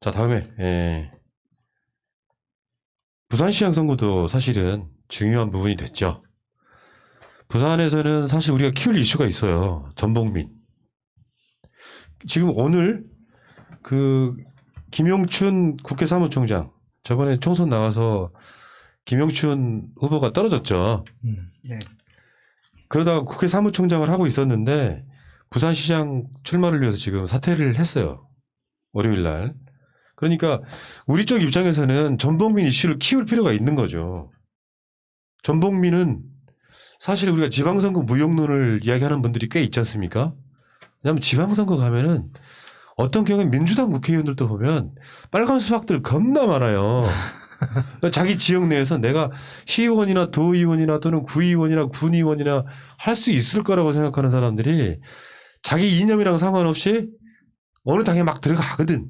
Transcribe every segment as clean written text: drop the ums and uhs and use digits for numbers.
자, 다음에 부산시장 선거도 사실은 중요한 부분이 됐죠. 부산에서는 사실 우리가 키울 이슈가 있어요. 전봉민. 지금 오늘 그 김용춘 국회 사무총장 저번에 총선 나가서 김용춘 후보가 떨어졌죠. 네. 그러다가 국회 사무총장을 하고 있었는데 부산시장 출마를 위해서 지금 사퇴를 했어요. 월요일 날. 그러니까 우리 쪽 입장에서는 전봉민 이슈를 키울 필요가 있는 거죠. 전봉민은 사실 우리가 지방선거 무용론을 이야기하는 분들이 꽤 있지 않습니까? 왜냐하면 지방선거 가면은 어떤 경우에 민주당 국회의원들도 보면 빨간 수박들 겁나 많아요. 자기 지역 내에서 내가 시의원이나 도의원이나 또는 구의원이나 군의원이나 할 수 있을 거라고 생각하는 사람들이 자기 이념이랑 상관없이 어느 당에 막 들어가거든.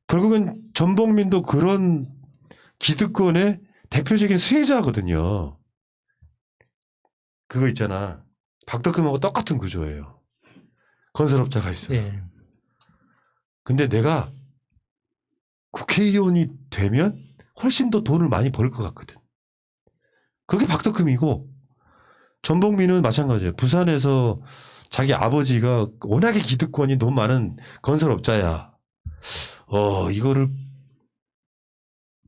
결국은 전봉민도 그런 기득권의 대표적인 수혜자거든요. 그거 있잖아. 박덕흠하고 똑같은 구조예요. 건설업자가 있어요. 네. 근데 내가 국회의원이 되면 훨씬 더 돈을 많이 벌 것 같거든. 그게 박덕흠이고 전봉민은 마찬가지예요. 부산에서 자기 아버지가 워낙에 기득권이 너무 많은 건설업자야. 이거를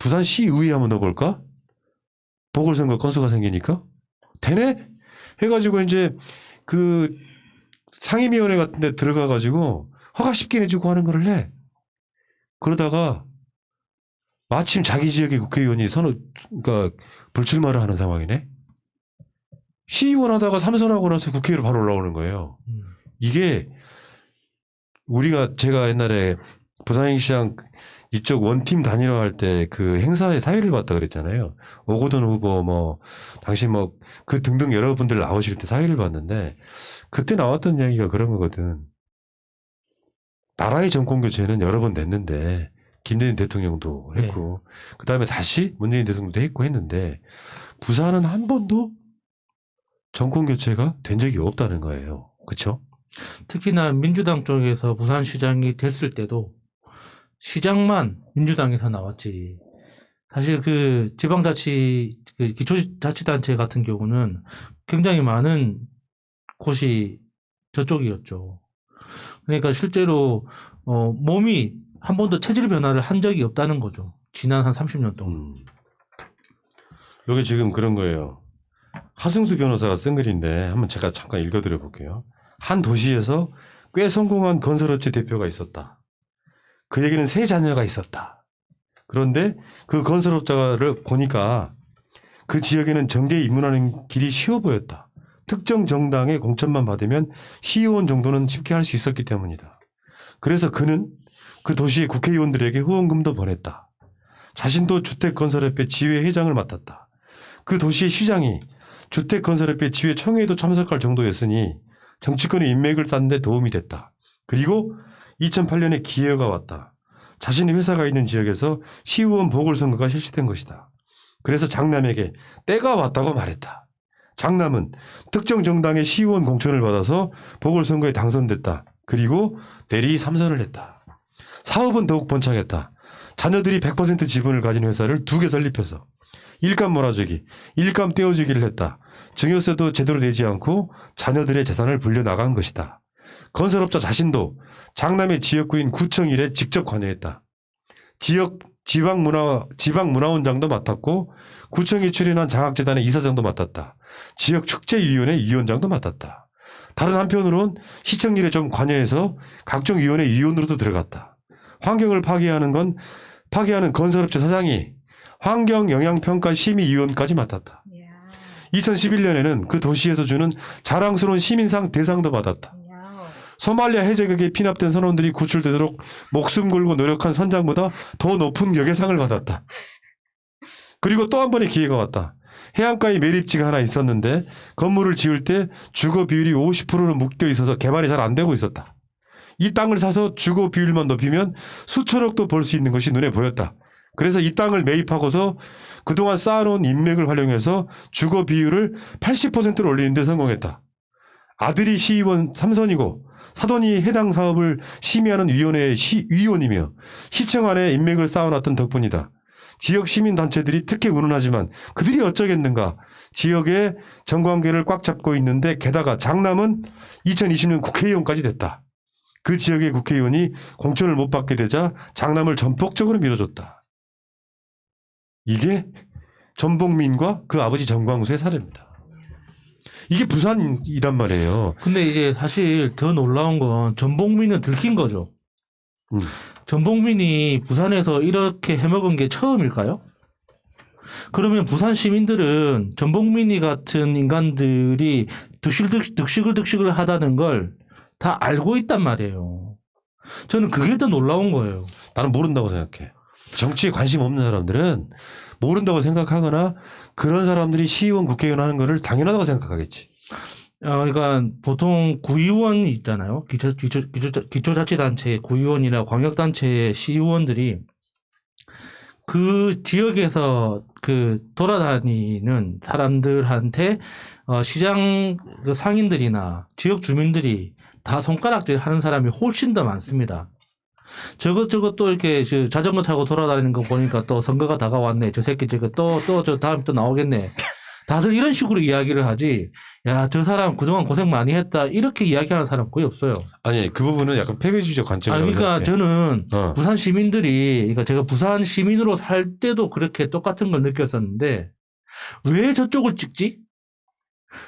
부산시의회에 한번 넣어볼까? 보궐선거 건수가 생기니까 되네? 해가지고 이제 그 상임위원회 같은 데 들어가가지고 허가 쉽게 내주고 하는 거를 해. 그러다가 마침 자기 지역의 국회의원이 그러니까 불출마를 하는 상황이네. 시의원 하다가 삼선하고 나서 국회의원 바로 올라오는 거예요. 이게 제가 옛날에 부산시장 이쪽 원팀 단일화할 때 그 행사에 사회를 봤다 그랬잖아요. 오거돈 후보 당시 그 등등 여러분들 나오실 때 사회를 봤는데 그때 나왔던 이야기가 그런 거거든. 나라의 정권 교체는 여러 번 됐는데 김대중 대통령도 했고 그다음에 다시 문재인 대통령도 했고 했는데 부산은 한 번도 정권 교체가 된 적이 없다는 거예요. 그렇죠? 특히나 민주당 쪽에서 부산시장이 됐을 때도 시장만 민주당에서 나왔지. 사실 그 지방자치, 그 기초자치단체 같은 경우는 굉장히 많은 곳이 저쪽이었죠. 그러니까 실제로 몸이 한 번도 체질 변화를 한 적이 없다는 거죠. 지난 한 30년 동안. 여기 지금 그런 거예요. 하승수 변호사가 쓴 글인데 한번 제가 잠깐 읽어드려 볼게요. 한 도시에서 꽤 성공한 건설업체 대표가 있었다. 그 얘기는 세 자녀가 있었다. 그런데 그 건설업자를 보니까 그 지역에는 정계에 입문하는 길이 쉬워 보였다. 특정 정당의 공천만 받으면 시의원 정도는 쉽게 할 수 있었기 때문이다. 그래서 그는 그 도시의 국회의원들에게 후원금도 보냈다. 자신도 주택건설협회 지회회장을 맡았다. 그 도시의 시장이 주택건설협회 지회 총회에도 참석할 정도였으니 정치권의 인맥을 쌓는 데 도움이 됐다. 그리고 2008년에 기회가 왔다. 자신의 회사가 있는 지역에서 시의원 보궐선거가 실시된 것이다. 그래서 장남에게 때가 왔다고 말했다. 장남은 특정 정당의 시의원 공천을 받아서 보궐선거에 당선됐다. 그리고 대리 3선을 했다. 사업은 더욱 번창했다. 자녀들이 100% 지분을 가진 회사를 2개 설립해서 일감 몰아주기, 일감 떼어주기를 했다. 증여세도 제대로 내지 않고 자녀들의 재산을 불려나간 것이다. 건설업자 자신도 장남의 지역구인 구청 일에 직접 관여했다. 지방문화원장도 맡았고 구청이 출연한 장학재단의 이사장도 맡았다. 지역축제위원회 위원장도 맡았다. 다른 한편으론 시청 일에 좀 관여해서 각종 위원회 위원으로도 들어갔다. 환경을 파괴하는 건설업체 사장이 환경영향평가심의위원까지 맡았다. 2011년에는 그 도시에서 주는 자랑스러운 시민상 대상도 받았다. 소말리아 해적에게 피납된 선원들이 구출되도록 목숨 걸고 노력한 선장보다 더 높은 격의상을 받았다. 그리고 또 한 번의 기회가 왔다. 해안가에 매립지가 하나 있었는데 건물을 지을 때 주거 비율이 50%로 묶여 있어서 개발이 잘 안 되고 있었다. 이 땅을 사서 주거 비율만 높이면 수천억도 벌 수 있는 것이 눈에 보였다. 그래서 이 땅을 매입하고서 그동안 쌓아놓은 인맥을 활용해서 주거 비율을 80%로 올리는 데 성공했다. 아들이 시의원 3선이고 사돈이 해당 사업을 심의하는 위원회의 위원이며 시청 안에 인맥을 쌓아놨던 덕분이다. 지역 시민단체들이 특히 운운하지만 그들이 어쩌겠는가. 지역의 정관계를 꽉 잡고 있는데 게다가 장남은 2020년 국회의원까지 됐다. 그 지역의 국회의원이 공천을 못 받게 되자 장남을 전폭적으로 밀어줬다. 이게 전복민과 그 아버지 정광수의 사례입니다. 이게 부산이란 말이에요. 근데 이제 사실 더 놀라운 건 전복민은 들킨 거죠. 전복민이 부산에서 이렇게 해먹은 게 처음일까요? 그러면 부산 시민들은 전복민이 같은 인간들이 득식을 하다는 걸 다 알고 있단 말이에요. 저는 그게 더 놀라운 거예요. 나는 모른다고 생각해. 정치에 관심 없는 사람들은 모른다고 생각하거나 그런 사람들이 시의원 국회의원 하는 거를 당연하다고 생각하겠지. 그러니까 보통 구의원 있잖아요. 기초자치단체 구의원이나 광역단체의 시의원들이 그 지역에서 그 돌아다니는 사람들한테 시장 그 상인들이나 지역 주민들이 다 손가락질 하는 사람이 훨씬 더 많습니다. 저것 또 이렇게 자전거 타고 돌아다니는 거 보니까 또 선거가 다가왔네. 저 새끼 저거 저 다음 또 나오겠네. 다들 이런 식으로 이야기를 하지. 야, 저 사람 그동안 고생 많이 했다. 이렇게 이야기하는 사람 거의 없어요. 아니, 그 부분은 약간 패배주의적 관점이라고 그러니까 생각해. 저는 부산 시민들이, 그러니까 제가 부산 시민으로 살 때도 그렇게 똑같은 걸 느꼈었는데 왜 저쪽을 찍지?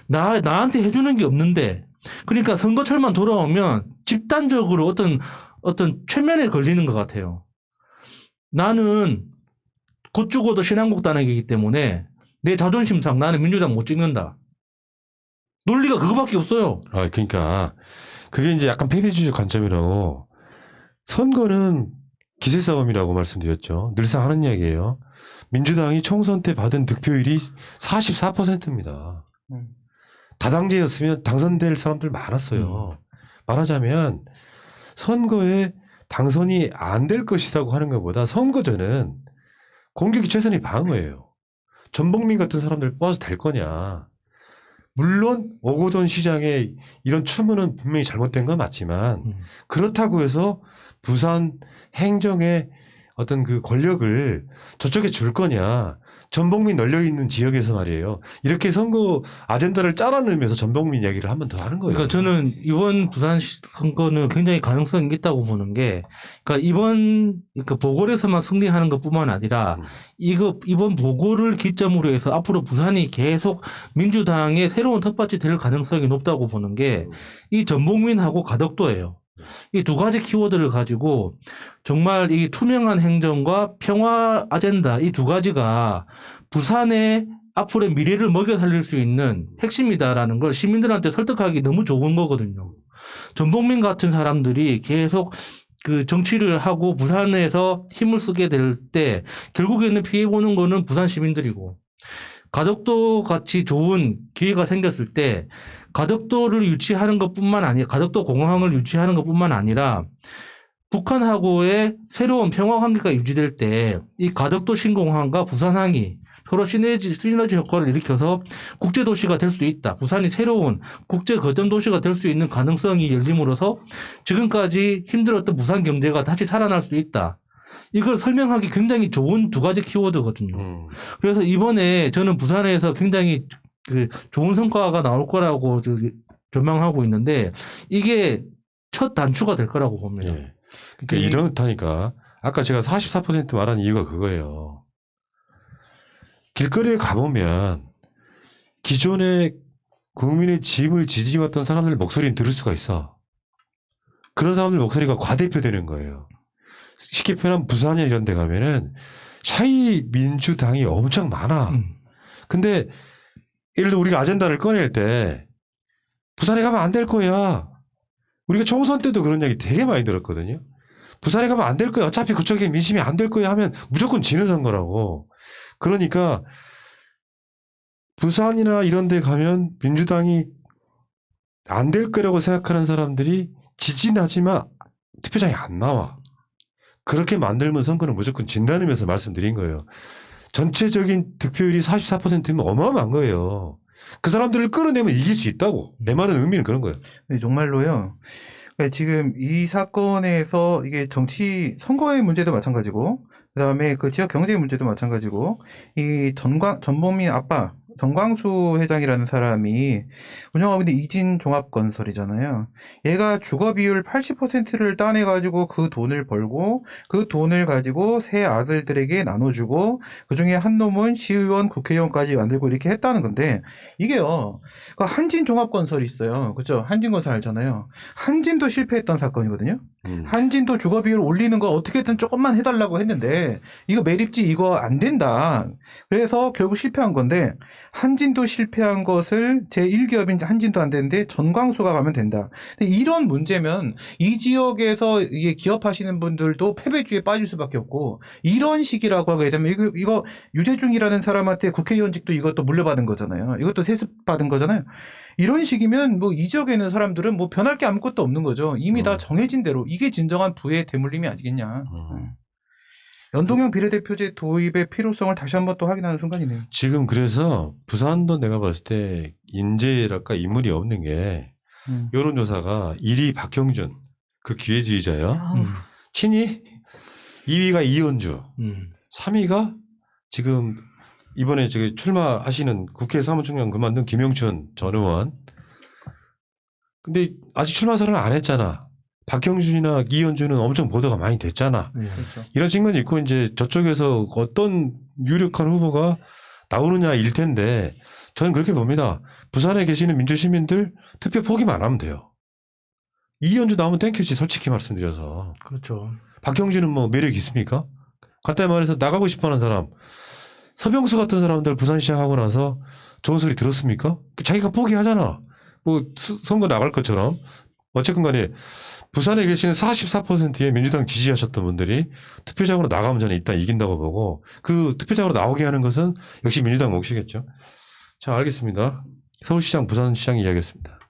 나한테 해주는 게 없는데. 그러니까 선거철만 돌아오면 집단적으로 어떤 최면에 걸리는 것 같아요. 나는 곧 죽어도 신한국 단원이기 때문에 내 자존심상 나는 민주당 못 찍는다. 논리가 그거밖에 없어요. 그러니까 그게 이제 약간 패배주의적 관점이라고. 선거는 기세 싸움이라고 말씀드렸죠. 늘상 하는 이야기예요. 민주당이 총선 때 받은 득표율이 44%입니다. 다당제였으면 당선될 사람들 많았어요. 말하자면 선거에 당선이 안 될 것이라고 하는 것보다 선거 전은 공격이 최선의 방어예요. 전복민 같은 사람들 뽑아서 될 거냐. 물론 오거돈 시장의 이런 추문은 분명히 잘못된 건 맞지만 그렇다고 해서 부산 행정의 어떤 그 권력을 저쪽에 줄 거냐. 전복민 널려있는 지역에서 말이에요. 이렇게 선거 아젠다를 짜라는 전복민 이야기를 한 번 더 하는 거예요. 그러니까 저는 이번 부산 선거는 굉장히 가능성이 있다고 보는 게, 그러니까 이번 보궐에서만 승리하는 것뿐만 아니라 이번 보궐을 기점으로 해서 앞으로 부산이 계속 민주당의 새로운 텃밭이 될 가능성이 높다고 보는 게 이 전복민하고 가덕도예요. 이 두 가지 키워드를 가지고 정말 이 투명한 행정과 평화 아젠다 이 두 가지가 부산의 앞으로의 미래를 먹여 살릴 수 있는 핵심이다라는 걸 시민들한테 설득하기 너무 좋은 거거든요. 전복민 같은 사람들이 계속 그 정치를 하고 부산에서 힘을 쓰게 될 때 결국에는 피해보는 거는 부산 시민들이고, 가덕도 같이 좋은 기회가 생겼을 때 가덕도를 유치하는 것뿐만 아니라 가덕도 공항을 유치하는 것뿐만 아니라 북한하고의 새로운 평화 관계가 유지될 때 이 가덕도 신공항과 부산항이 서로 시너지 효과를 일으켜서 국제도시가 될 수 있다. 부산이 새로운 국제 거점 도시가 될 수 있는 가능성이 열림으로써 지금까지 힘들었던 부산 경제가 다시 살아날 수 있다. 이걸 설명하기 굉장히 좋은 두 가지 키워드거든요. 그래서 이번에 저는 부산에서 굉장히 좋은 성과가 나올 거라고 전망하고 있는데 이게 첫 단추가 될 거라고 봅니다. 예. 그러니까 이렇다니까 아까 제가 44% 말한 이유가 그거예요. 길거리에 가보면 기존에 국민의 짐을 지지해왔던 사람들 목소리는 들을 수가 있어. 그런 사람들 목소리가 과대표되는 거예요. 쉽게 표현하면 부산이나 이런 데 가면은 샤이 민주당이 엄청 많아. 근데 예를 들어 우리가 아젠다를 꺼낼 때 부산에 가면 안 될 거야. 우리가 총선 때도 그런 얘기 되게 많이 들었거든요. 부산에 가면 안 될 거야. 어차피 그쪽에 민심이 안 될 거야 하면 무조건 지는 선거라고. 그러니까 부산이나 이런 데 가면 민주당이 안 될 거라고 생각하는 사람들이 지지하지만 투표장에 안 나와. 그렇게 만들면 선거는 무조건 진다는 의미에서 말씀드린 거예요. 전체적인 득표율이 44%면 어마어마한 거예요. 그 사람들을 끌어내면 이길 수 있다고. 내 말은 의미는 그런 거예요. 네, 정말로요. 그러니까 지금 이 사건에서 이게 정치 선거의 문제도 마찬가지고, 그다음에 그 지역 경제의 문제도 마찬가지고, 이 전범민 아빠 정광수 회장이라는 사람이 운영하고 있는 이진종합건설이잖아요. 얘가 주거 비율 80%를 따내가지고 그 돈을 벌고 그 돈을 가지고 세 아들들에게 나눠주고 그 중에 한 놈은 시의원, 국회의원까지 만들고 이렇게 했다는 건데 이게요. 그 한진종합건설이 있어요. 그죠? 한진건설 알잖아요. 한진도 실패했던 사건이거든요. 한진도 주거 비율 올리는 거 어떻게든 조금만 해달라고 했는데 이거 매립지 이거 안 된다. 그래서 결국 실패한 건데 한진도 실패한 것을 제1기업인 한진도 안 되는데 전광수가 가면 된다. 근데 이런 문제면 이 지역에서 이게 기업하시는 분들도 패배주의에 빠질 수밖에 없고 이런 식이라고 하게 되면 이거 유재중이라는 사람한테 국회의원직도 이것도 물려받은 거잖아요. 이것도 세습 받은 거잖아요. 이런 식이면 뭐 이 지역에 있는 사람들은 뭐 변할 게 아무것도 없는 거죠. 이미 다 정해진 대로 이게 진정한 부의 대물림이 아니겠냐. 연동형 비례대표제 도입의 필요성을 다시 한번 또 확인하는 순간이네요. 지금 그래서 부산도 내가 봤을 때 인재랄까 인물이 없는 게 여론조사가 1위 박형준 그 기회주의자예요. 친이 2위가 이현주 3위가 지금 이번에 저기 출마하시는 국회 사무총장 그만둔 김영춘 전 의원. 근데 아직 출마 선언을 안 했잖아. 박형준이나 이현주는 엄청 보도가 많이 됐잖아. 그렇죠. 이런 측면이 있고 이제 저쪽에서 어떤 유력한 후보가 나오느냐일 텐데 저는 그렇게 봅니다. 부산에 계시는 민주시민들 투표 포기만 안 하면 돼요. 이현주 나오면 땡큐지 솔직히 말씀드려서. 그렇죠. 박형준은 뭐 매력 있습니까? 간단히 말해서 나가고 싶어하는 사람. 서병수 같은 사람들 부산시장 하고 나서 좋은 소리 들었습니까? 자기가 포기하잖아. 뭐 선거 나갈 것처럼. 어쨌든 간에 부산에 계시는 44%의 민주당 지지하셨던 분들이 투표장으로 나가면 저는 일단 이긴다고 보고 그 투표장으로 나오게 하는 것은 역시 민주당 몫이겠죠. 자, 알겠습니다. 서울시장, 부산시장 이야기였습니다.